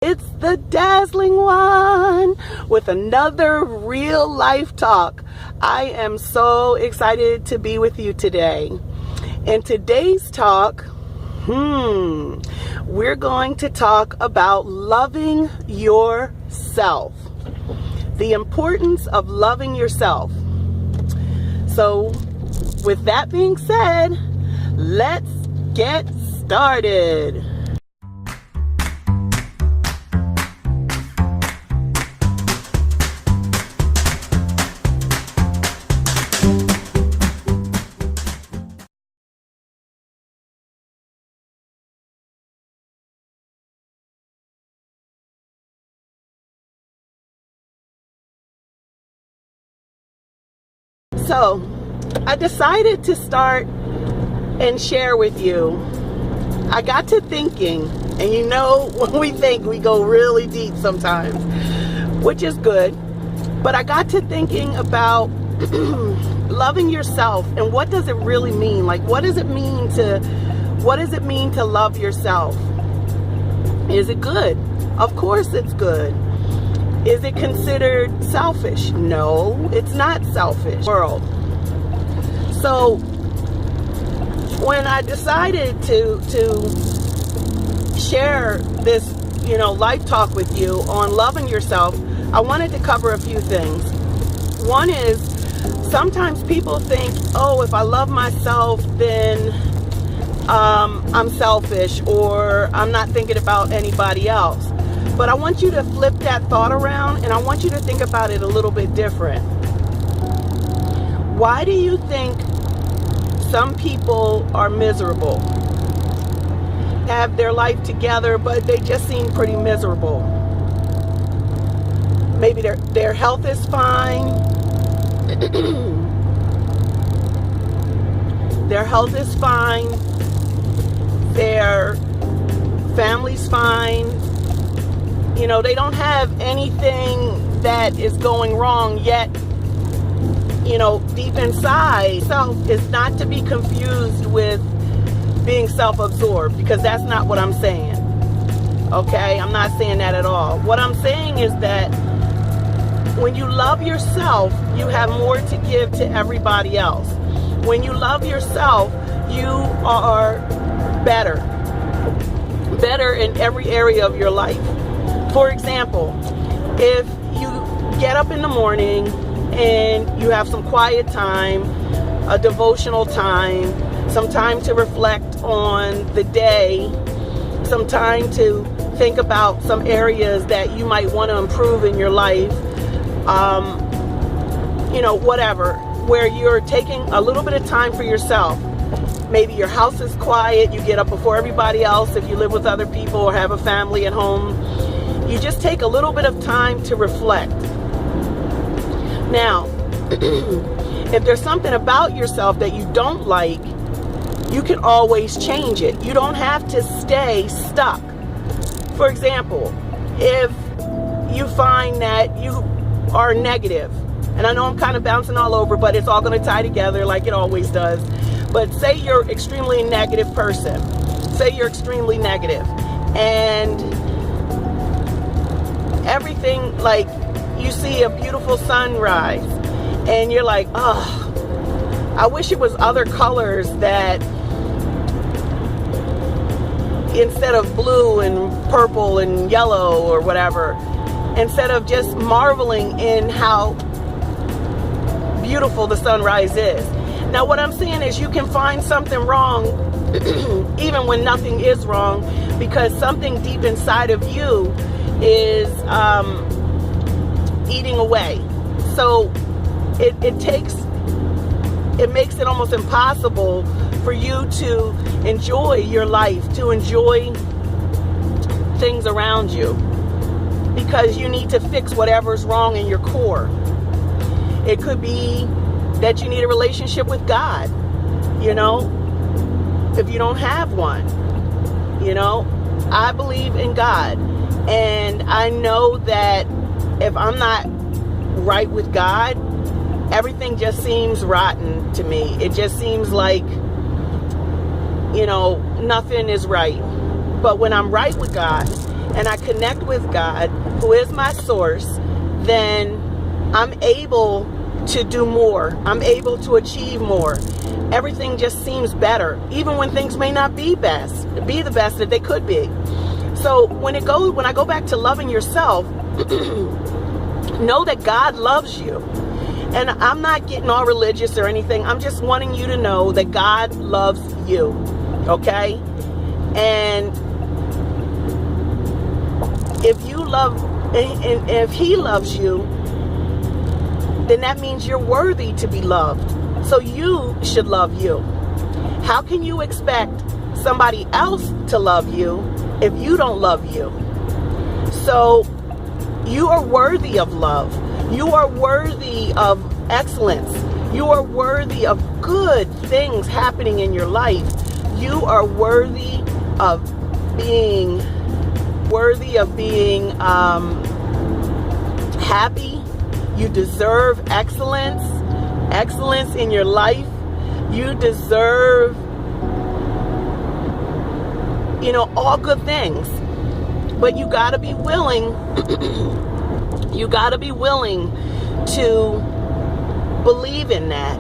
It's the Dazzling One with another real life talk. I am so excited to be with you today. In today's talk, we're going to talk about loving yourself. The importance of loving yourself. So, with that being said, let's get started. So, I decided to start and share with you. I got to thinking, and you know, when we think, we go really deep sometimes, which is good. But I got to thinking about loving yourself and what does it really mean? Like, what does it mean to love yourself? Is it good? Of course it's good. Is it considered selfish? No, it's not selfish. World. So when I decided to share this, life talk with you on loving yourself, I wanted to cover a few things. One is, sometimes people think, oh, if I love myself, then I'm selfish, or I'm not thinking about anybody else. But I want you to flip that thought around, and I want you to think about it a little bit different. Why do you think some people are miserable? Have their life together, but they just seem pretty miserable. Maybe their health is fine. Their health is fine. Their family's fine. They don't have anything that is going wrong yet, deep inside. Self is not to be confused with being self-absorbed, because that's not what I'm saying. Okay? I'm not saying that at all. What I'm saying is that when you love yourself, you have more to give to everybody else. When you love yourself, you are better in every area of your life. For example, if you get up in the morning and you have some quiet time, a devotional time, some time to reflect on the day, some time to think about some areas that you might want to improve in your life, whatever, where you're taking a little bit of time for yourself. Maybe your house is quiet, you get up before everybody else if you live with other people or have a family at home. You just take a little bit of time to reflect. Now, if there's something about yourself that you don't like, you can always change it. You don't have to stay stuck. For example, if you find that you are negative, and I know I'm kind of bouncing all over, but it's all going to tie together like it always does. But say you're extremely negative person. Say you're extremely negative. And everything, like, you see a beautiful sunrise and you're like, oh, I wish it was other colors, that instead of blue and purple and yellow or whatever, instead of just marveling in how beautiful the sunrise is. Now what I'm saying is, you can find something wrong even when nothing is wrong, because something deep inside of you is eating away. So it makes it almost impossible for you to enjoy your life, to enjoy things around you, because you need to fix whatever's wrong in your core. It could be that you need a relationship with God, if you don't have one. I believe in God. And I know that if I'm not right with God, everything just seems rotten to me. It just seems like, nothing is right. But when I'm right with God and I connect with God, who is my source, then I'm able to do more. I'm able to achieve more. Everything just seems better, even when things may not be the best that they could be. So when I go back to loving yourself, know that God loves you. And I'm not getting all religious or anything. I'm just wanting you to know that God loves you. Okay? And if He loves you, then that means you're worthy to be loved. So you should love you. How can you expect somebody else to love you if you don't love you? So you are worthy of love. You are worthy of excellence. You are worthy of good things happening in your life. You are worthy of being happy. You deserve excellence in your life. You deserve, all good things. But you got to be willing to believe in that.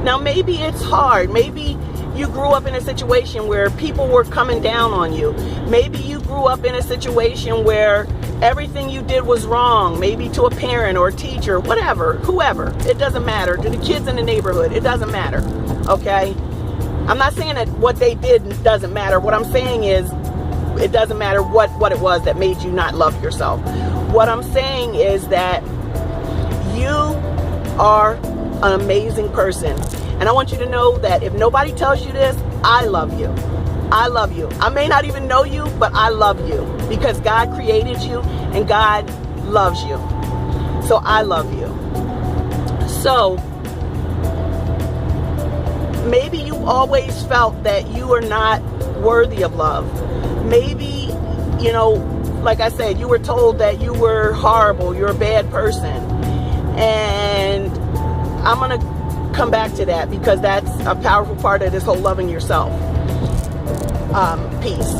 Now, maybe it's hard. Maybe you grew up in a situation where people were coming down on you. Maybe you grew up in a situation where everything you did was wrong, maybe to a parent or a teacher, whatever, whoever. It doesn't matter. To the kids in the neighborhood, it doesn't matter. Okay? I'm not saying that what they did doesn't matter. What I'm saying is it doesn't matter what it was that made you not love yourself. What I'm saying is that you are an amazing person. And I want you to know that if nobody tells you this, I love you. I love you. I may not even know you, but I love you because God created you and God loves you. So I love you. So maybe you always felt that you are not worthy of love. Maybe, like I said, you were told that you were horrible, you're a bad person. And I'm going to come back to that because that's a powerful part of this whole loving yourself piece.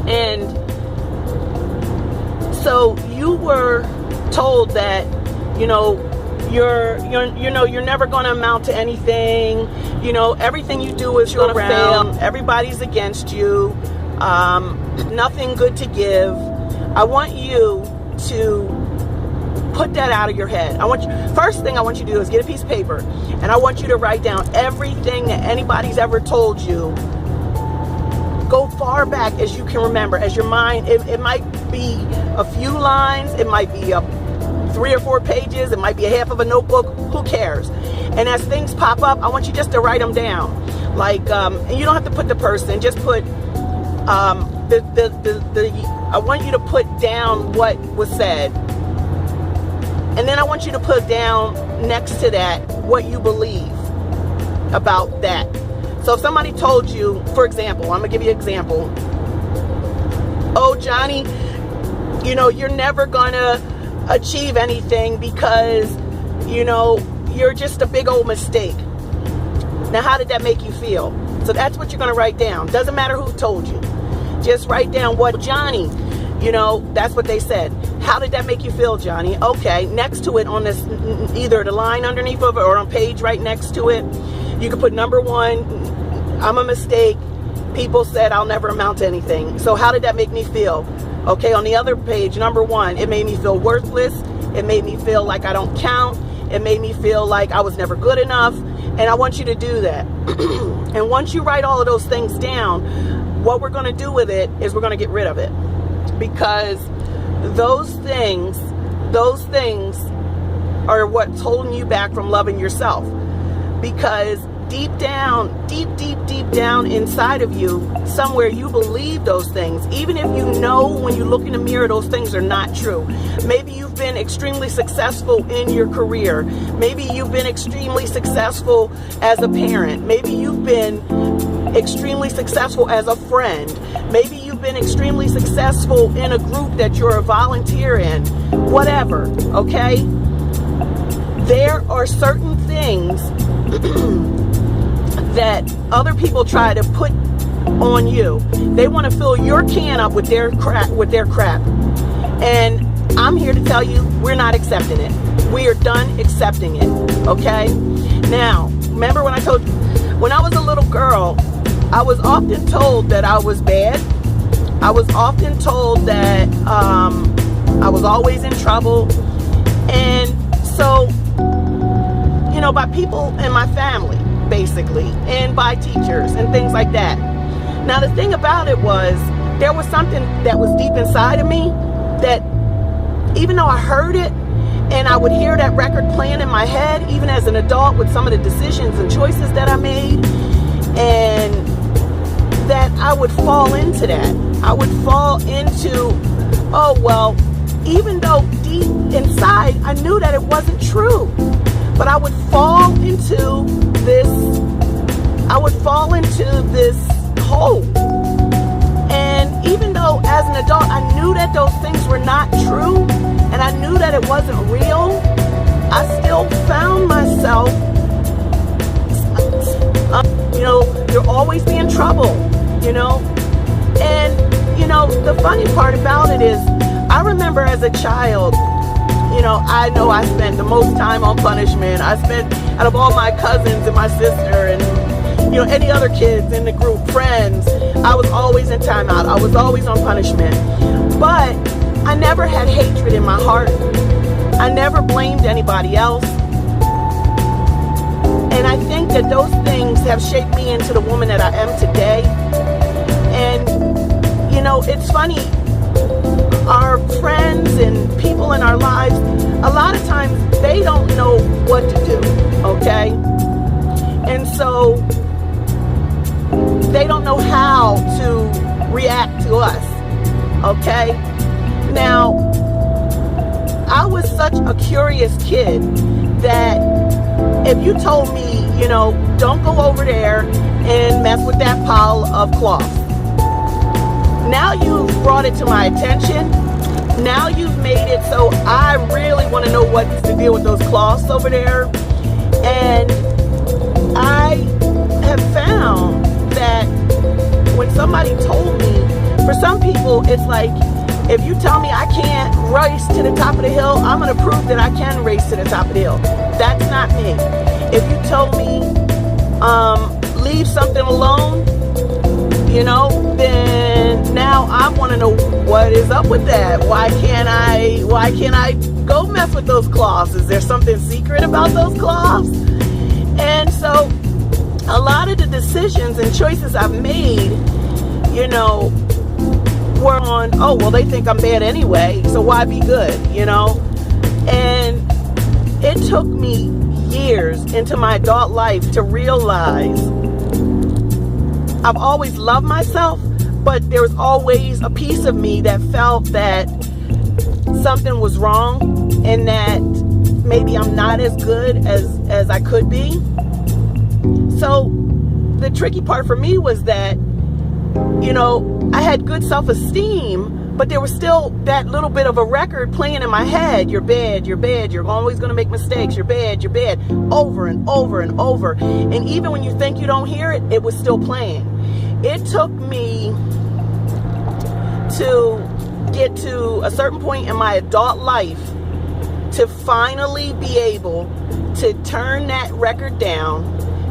And so you were told that, you're never going to amount to anything. Everything you do is going to fail. Everybody's against you. Nothing good to give. I want you to put that out of your head. First thing I want you to do is get a piece of paper, and I want you to write down everything that anybody's ever told you. Go far back as you can remember, as your mind, it might be a few lines, it might be 3 or 4 pages, it might be a half of a notebook, who cares? And as things pop up, I want you just to write them down. Like, and you don't have to put the person, just put, I want you to put down what was said. And then I want you to put down next to that what you believe about that. So if somebody told you, for example, I'm going to give you an example. Oh, Johnny, you're never going to achieve anything because, you're just a big old mistake. Now, how did that make you feel? So that's what you're going to write down. Doesn't matter who told you. Just write down what Johnny, that's what they said. How did that make you feel, Johnny? Okay, next to it on this, either the line underneath of it or on page right next to it, you can put number 1, I'm a mistake. People said I'll never amount to anything. So how did that make me feel? Okay, on the other page, number 1, it made me feel worthless. It made me feel like I don't count. It made me feel like I was never good enough. And I want you to do that. And once you write all of those things down, what we're going to do with it is we're going to get rid of it. Because those things are what's holding you back from loving yourself. Because deep down inside of you, somewhere you believe those things, even if you know when you look in the mirror those things are not true. Maybe you've been extremely successful in your career. Maybe you've been extremely successful as a parent. Maybe you've been extremely successful as a friend. Maybe you've been extremely successful in a group that you're a volunteer in. Whatever, okay? There are certain things that other people try to put on you. They want to fill your can up with their crap. And I'm here to tell you, we're not accepting it. We are done accepting it. Okay? Now, remember when I told you, when I was a little girl, I was often told that I was bad. I was often told that I was always in trouble. And so, you know, by people in my family, basically, and by teachers and things like that. Now, the thing about it was, there was something that was deep inside of me that, even though I heard it, and I would hear that record playing in my head, even as an adult, with some of the decisions and choices that I made, and that I would fall into that. I would fall into, oh, well, even though deep inside I knew that it wasn't true, but I would fall into this hole. And even though as an adult I knew that those things were not true, and I knew that it wasn't real, I still found myself, you know, you'll always be in trouble, you know. And, you know, the funny part about it is, I remember as a child, you know I spent the most time on punishment. I spent, out of all my cousins and my sister and, you know, any other kids in the group, friends, I was always in timeout. I was always on punishment. But I never had hatred in my heart. I never blamed anybody else. And I think that those things have shaped me into the woman that I am today. And, you know, it's funny, our friends and people in our lives, a lot of times they don't know what to do, okay? And so they don't know how to react to us, okay? Now, I was such a curious kid that if you told me, you know, don't go over there and mess with that pile of cloth, now you've brought it to my attention. Now you've made it so I really want to know what's to deal with those cloths over there. And I have found that when somebody told me, for some people it's like, if you tell me I can't race to the top of the hill, I'm going to prove that I can race to the top of the hill. That's not me. If you told me leave something alone, you know, then now I want to know what is up with that. Why can't I go mess with those cloths? Is there something secret about those cloths? And so a lot of the decisions and choices I've made, you know, were on, oh, well, they think I'm bad anyway, so why be good, you know? And it took me years into my adult life to realize I've always loved myself, but there was always a piece of me that felt that something was wrong and that maybe I'm not as good as I could be. So the tricky part for me was that, you know, I had good self-esteem, but there was still that little bit of a record playing in my head. You're bad, you're bad, you're always going to make mistakes, you're bad, over and over and over. And even when you think you don't hear it, it was still playing. It took me to get to a certain point in my adult life to finally be able to turn that record down,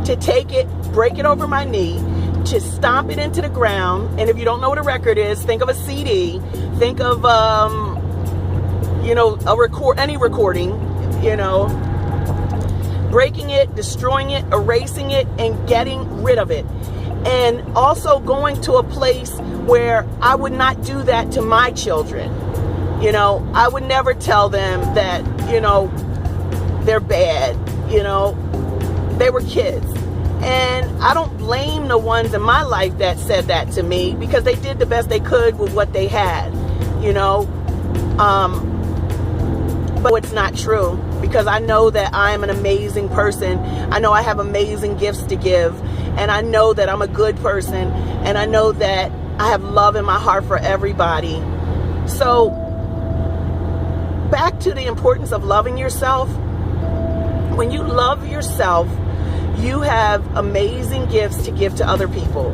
to take it, break it over my knee, to stomp it into the ground. And if you don't know what a record is, think of a CD, think of you know, any recording, you know, breaking it, destroying it, erasing it, and getting rid of it. And also going to a place where I would not do that to my children. You know, I would never tell them that, you know, they're bad, you know, they were kids. And I don't blame the ones in my life that said that to me, because they did the best they could with what they had, you know. But it's not true, because I know that I'm an amazing person. I know I have amazing gifts to give, and I know that I'm a good person, and I know that I have love in my heart for everybody. So back to the importance of loving yourself. When you love yourself, you have amazing gifts to give to other people.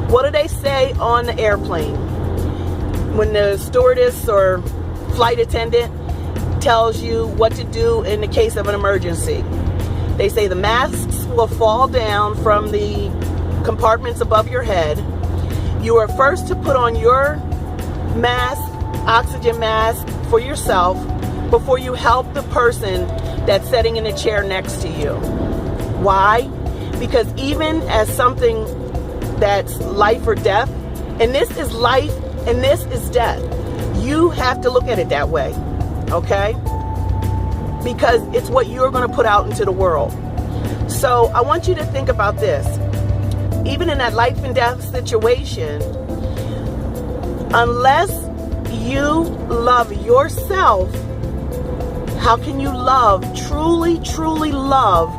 What do they say on the airplane? When the stewardess or flight attendant tells you what to do in the case of an emergency. They say the masks will fall down from the compartments above your head. You are first to put on your mask, oxygen mask for yourself before you help the person that's sitting in a chair next to you. Why? Because even as something that's life or death, and this is life and this is death, you have to look at it that way, okay? Because it's what you're going to put out into the world. So I want you to think about this. Even in that life and death situation, unless you love yourself, how can you love, truly, truly love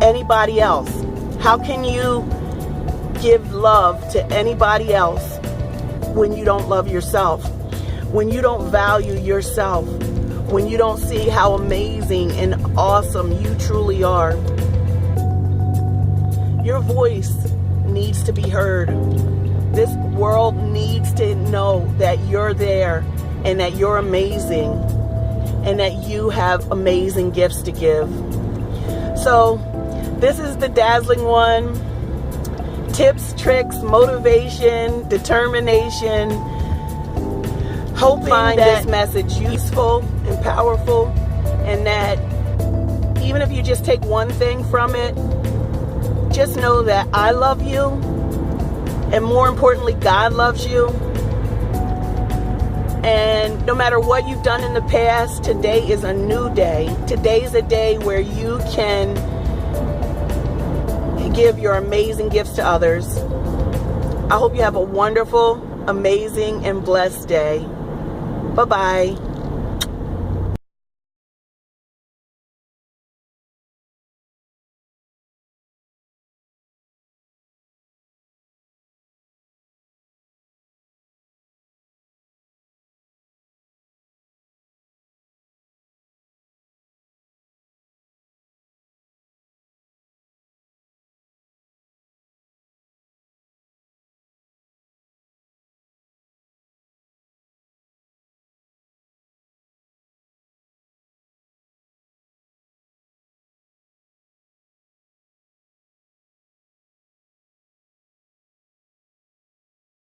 anybody else? How can you give love to anybody else when you don't love yourself? When you don't value yourself? When you don't see how amazing and awesome you truly are? Your voice needs to be heard. This world needs to know that you're there and that you're amazing and that you have amazing gifts to give. So this is the Dazzling One. Tips, tricks, motivation, determination. Hoping find this message useful and powerful, and that even if you just take one thing from it, just know that I love you, and more importantly, God loves you. And no matter what you've done in the past, today is a new day. Today is a day where you can give your amazing gifts to others. I hope you have a wonderful, amazing, and blessed day. Bye-bye.